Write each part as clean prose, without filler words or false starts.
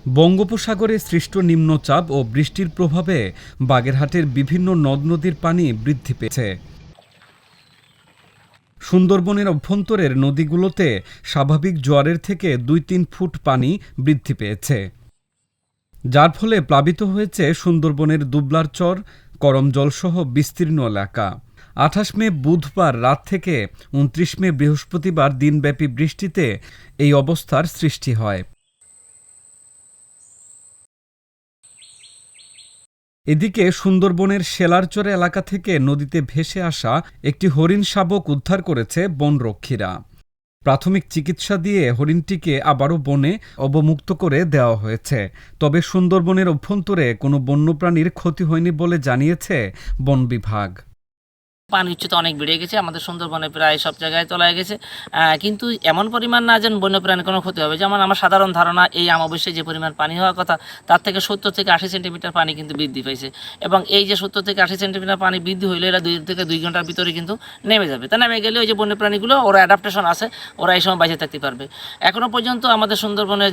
বঙ্গোপসাগরে সৃষ্ট নিম্নচাপ ও বৃষ্টির প্রভাবে বাগেরহাটের বিভিন্ন নদ-নদীর পানি বৃদ্ধি পেয়েছে। সুন্দরবনের অভ্যন্তরের নদীগুলোতে স্বাভাবিক জোয়ারের থেকে ২-৩ ফুট পানি বৃদ্ধি পেয়েছে, যার ফলে প্লাবিত হয়েছে সুন্দরবনের দুবলারচর, করমজলসহ বিস্তীর্ণ এলাকা। ২৮ মে বুধবার রাত থেকে ২৯ মে বৃহস্পতিবার দিনব্যাপী বৃষ্টিতে এই অবস্থার সৃষ্টি হয়। এদিকে সুন্দরবনের শেলারচর এলাকা থেকে নদীতে ভেসে আসা একটি হরিণ শাবক উদ্ধার করেছে বনরক্ষীরা। প্রাথমিক চিকিৎসা দিয়ে হরিণটিকে আবারও বনে অবমুক্ত করে দেওয়া হয়েছে। তবে সুন্দরবনের অভ্যন্তরে কোনো বন্যপ্রাণীর ক্ষতি হয়নি বলে জানিয়েছে বন বিভাগ। পানি উচ্চতা অনেক বেড়ে গেছে, আমাদের সুন্দরবনে প্রায় সব জায়গায় তলায় গেছে, কিন্তু এমন পরিমাণ না যেন বন্যপ্রাণীর কোনো ক্ষতি হবে। যেমন আমার সাধারণ ধারণা, এই অমাবস্যায় যে পরিমাণ পানি হওয়ার কথা তার থেকে ৭০ থেকে ৮০ সেন্টিমিটার পানি কিন্তু বৃদ্ধি পাইছে, এবং এই যে ৭০ থেকে ৮০ সেন্টিমিটার পানি বৃদ্ধি হইলে এরা ২ থেকে ২ ঘন্টার ভিতরে কিন্তু নেমে যাবে। তা নেমে গেলে ওই যে বন্যপ্রাণীগুলো ওরা অ্যাডাপ্টেশন আছে, ওরা এই সময় বেঁচে থাকতে পারবে। এখনও পর্যন্ত আমাদের সুন্দরবনের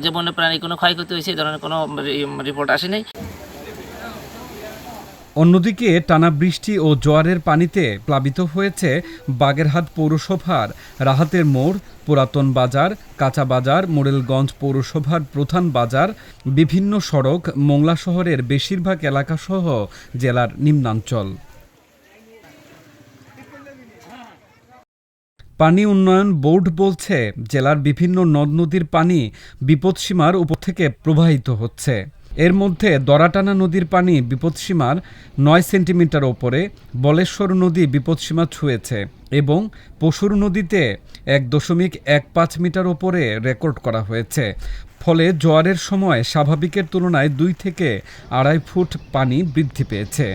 যে বন্যপ্রাণী কোনো ক্ষয়ক্ষতি হয়েছে এই ধরনের কোনো রিপোর্ট আসেনি। অন্যদিকে টানা বৃষ্টি ও জোয়ারের পানিতে প্লাবিত হয়েছে বাগেরহাট পৌরসভার রাহাতের মোড়, পুরাতন বাজার, কাঁচা বাজার, মোড়েলগঞ্জ পৌরসভার প্রধান বাজার, বিভিন্ন সড়ক, মোংলা শহরের বেশিরভাগ এলাকাসহ জেলার নিম্নাঞ্চল। পানি উন্নয়ন বোর্ড বলছে, জেলার বিভিন্ন নদ-নদীর পানি বিপদসীমার উপর থেকে প্রবাহিত হচ্ছে। এর মধ্যে দরাটানা নদীর পানি বিপদসীমার ৯ সেন্টিমিটার ওপরে, বলেশ্বর নদী বিপদসীমা ছুঁয়েছে এবং পশুর নদীতে ১.১৫ মিটার ওপরে রেকর্ড করা হয়েছে। ফলে জোয়ারের সময় স্বাভাবিকের তুলনায় ২ থেকে ২.৫ ফুট পানি বৃদ্ধি পেয়েছে।